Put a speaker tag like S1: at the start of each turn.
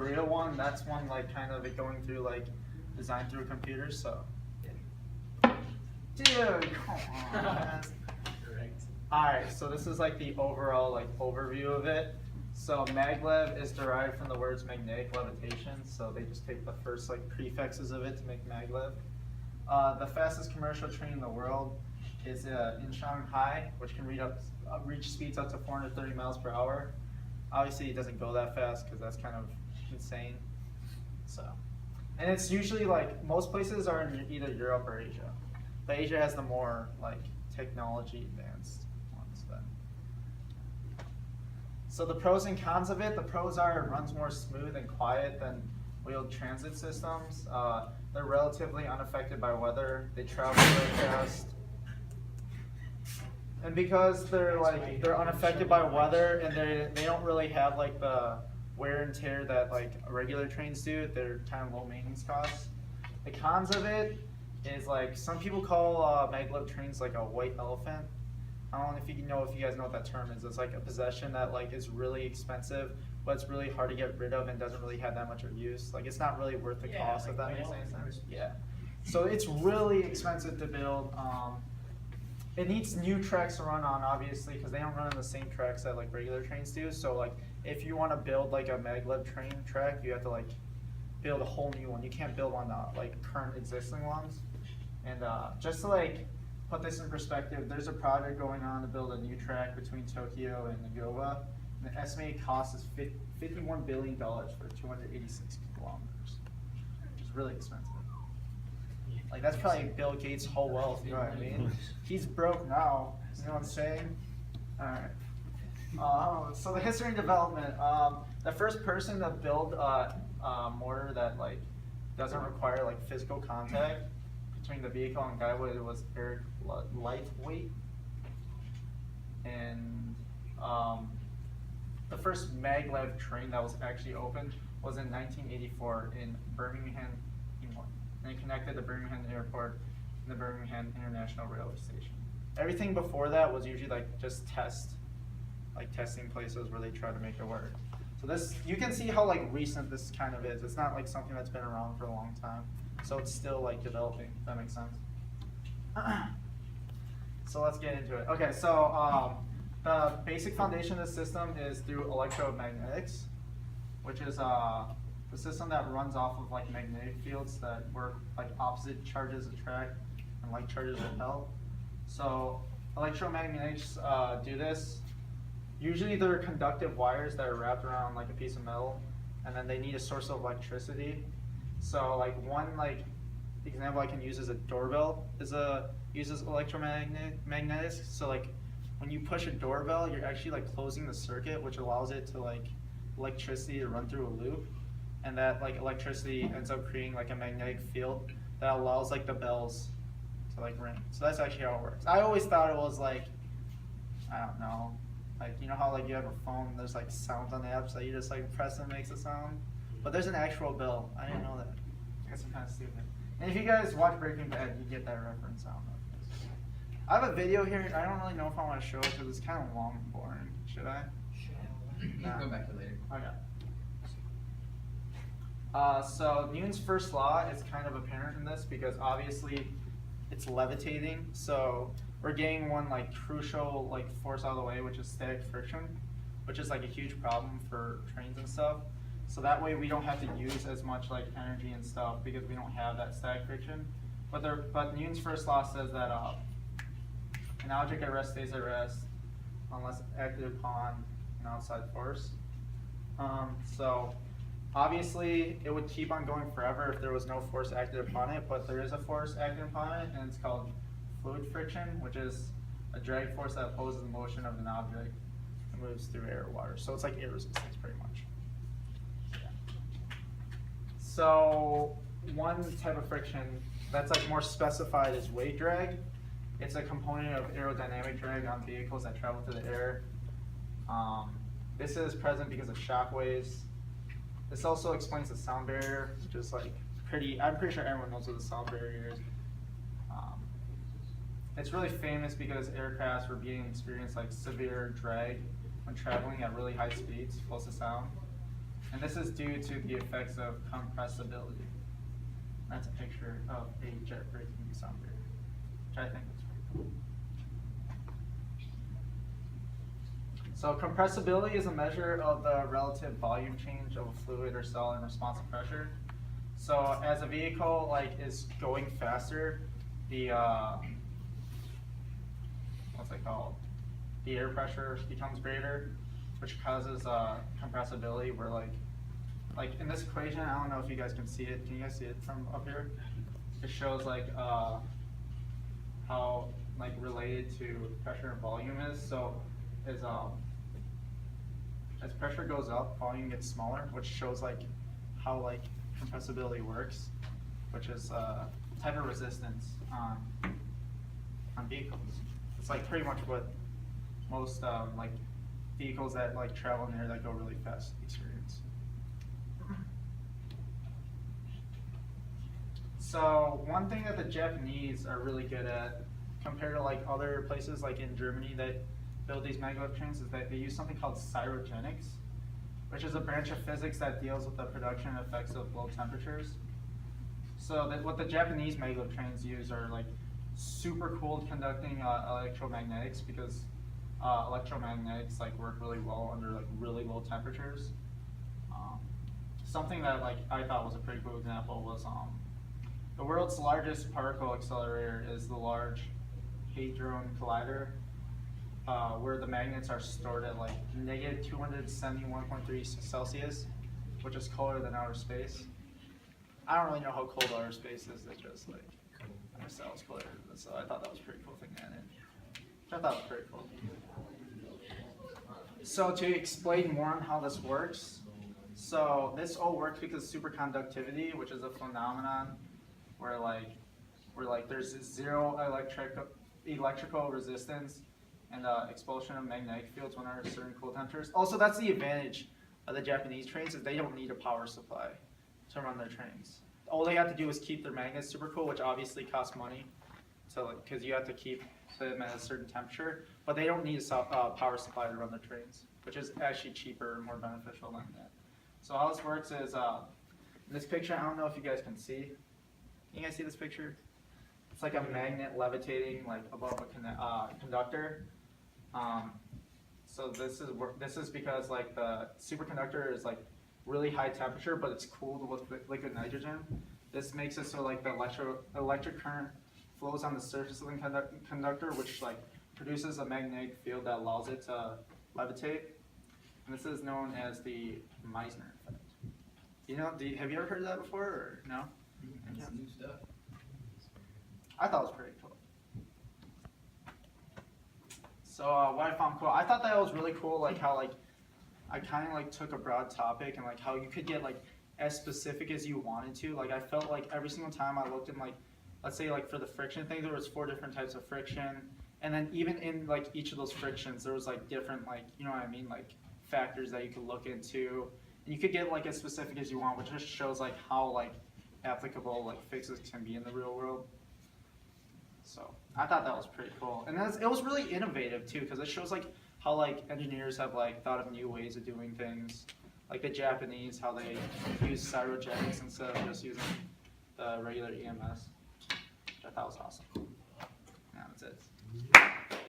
S1: real one, that's one like kind of it going through like design through computers. So, dude, come on. Man.
S2: Correct.
S1: All right, so this is like the overall like overview of it. So maglev is derived from the words magnetic levitation. So they just take the first like prefixes of it to make maglev. The fastest commercial train in the world is in Shanghai, which can reach speeds up to 430 miles per hour. Obviously, it doesn't go that fast because that's kind of insane. So, and it's usually like most places are in either Europe or Asia, but Asia has the more like technology advanced ones. Then. So the pros and cons of it: the pros are it runs more smooth and quiet than wheeled transit systems. They're relatively unaffected by weather. They travel very fast. And because they're unaffected by weather and they don't really have like the wear and tear that like regular trains do, they're kind of low maintenance costs. The cons of it is like some people call maglev trains like a white elephant. I don't know if you guys know what that term is. It's like a possession that like is really expensive, but it's really hard to get rid of and doesn't really have that much of use. Like it's not really worth the cost if that makes any sense. Yeah. So it's really expensive to build. It needs new tracks to run on, obviously, because they don't run on the same tracks that like regular trains do. So like if you want to build like a maglev train track, you have to like build a whole new one. You can't build on the like current existing ones. And just to like put this in perspective, there's a project going on to build a new track between Tokyo and Nagoya. And the estimated cost is $51 billion for 286 kilometers, which is really expensive. Like that's probably Bill Gates' whole wealth, you know what I mean? He's broke now, you know what I'm saying? Alright. So the history and development. The first person to build a mortar that like doesn't require like physical contact between the vehicle and guideway was Eric Lightweight. And the first maglev train that was actually opened was in 1984 in Birmingham, England. And it connected the Birmingham Airport and the Birmingham International Railway Station. Everything before that was usually like just testing places where they try to make it work. So this, you can see how like recent this kind of is. It's not like something that's been around for a long time. So it's still like developing, if that makes sense. So let's get into it. Okay, so the basic foundation of the system is through electromagnetics, which is the system that runs off of like magnetic fields that work like opposite charges attract and like charges repel. So electromagnetics do this. Usually they're conductive wires that are wrapped around like a piece of metal, and then they need a source of electricity. So like one like example I can use is a doorbell uses electromagnetics. So like when you push a doorbell, you're actually like closing the circuit, which allows it to like electricity to run through a loop, and that like electricity ends up creating like a magnetic field that allows like the bells to like ring. So that's actually how it works. I always thought it was like, I don't know, like you know how like you have a phone and there's like sounds on the apps that you just like press and it makes a sound? But there's an actual bell. I didn't know that. I guess I'm kind of stupid. And if you guys watch Breaking Bad, you get that reference. I don't know. I have a video here. I don't really know if I want to show it because it's kind of long and boring. Should I?
S2: Nah. Go back to later.
S1: Okay. So Newton's first law is kind of apparent in this because obviously it's levitating. So we're getting one like crucial like force out of the way, which is static friction, which is like a huge problem for trains and stuff. So that way we don't have to use as much like energy and stuff because we don't have that static friction. But Newton's first law says that an object at rest stays at rest unless acted upon an outside force. So obviously it would keep on going forever if there was no force acted upon it, but there is a force acted upon it, and it's called fluid friction, which is a drag force that opposes the motion of an object that moves through air or water. So it's like air resistance pretty much. So one type of friction that's like more specified is weight drag. It's a component of aerodynamic drag on vehicles that travel through the air. This is present because of shock waves. This also explains the sound barrier, which is like I'm pretty sure everyone knows what the sound barrier is. It's really famous because aircrafts were being experienced like severe drag when traveling at really high speeds, close to sound. And this is due to the effects of compressibility. That's a picture of a jet braking asunder, which I think is pretty cool. So compressibility is a measure of the relative volume change of a fluid or cell in response to pressure. So as a vehicle like is going faster, the what's it called? The air pressure becomes greater, which causes compressibility. Where like in this equation, I don't know if you guys can see it. Can you guys see it from up here? It shows like how like related to pressure and volume is. So as pressure goes up, volume gets smaller, which shows like how like compressibility works, which is a type of resistance on vehicles. It's like pretty much what most like vehicles that like travel in the air that go really fast experience. So one thing that the Japanese are really good at compared to like other places like in Germany that build these maglev trains is that they use something called cryogenics, which is a branch of physics that deals with the production effects of low temperatures. So what the Japanese maglev trains use are like super cooled conducting electromagnetics, because electromagnetics like work really well under like really low temperatures. Something that like I thought was a pretty cool example was the world's largest particle accelerator is the Large Hadron Collider, where the magnets are stored at like negative 271.3 Celsius, which is colder than outer space. I don't really know how cold outer space is. It's just like our cells colder. So I thought that was a pretty cool thing to add in. Which I thought was pretty cool. So to explain more on how this works, so this all works because superconductivity, which is a phenomenon where there's zero electrical resistance and expulsion of magnetic fields when there are certain cool temperatures. Also, that's the advantage of the Japanese trains, is they don't need a power supply to run their trains. All they have to do is keep their magnets super cool, which obviously costs money, so because you have to keep them at a certain temperature, but they don't need a power supply to run their trains, which is actually cheaper and more beneficial than that. So how this works is, in this picture, I don't know if you guys can see. Can you guys see this picture? It's like a magnet levitating like above a conductor. So this is because like the superconductor is like really high temperature, but it's cooled with liquid nitrogen. This makes it so like the electric current flows on the surface of the conductor, which like produces a magnetic field that allows it to levitate. And this is known as the Meissner effect. Have you ever heard of that before, or no?
S2: That's new stuff.
S1: I thought it was pretty cool. So what I found cool, I thought that was really cool, like how like I kind of like took a broad topic and like how you could get like as specific as you wanted to. Like I felt like every single time I looked in like, let's say like for the friction thing, there was 4 different types of friction, and then even in like each of those frictions, there was like different like, you know what I mean, like factors that you could look into, and you could get like as specific as you want, which just shows like how like applicable like physics can be in the real world. So I thought that was pretty cool, and it was really innovative too, because it shows like how like engineers have like thought of new ways of doing things, like the Japanese, how they use cryogenics instead of just using the regular EMS, which I thought was awesome. Yeah, that's it.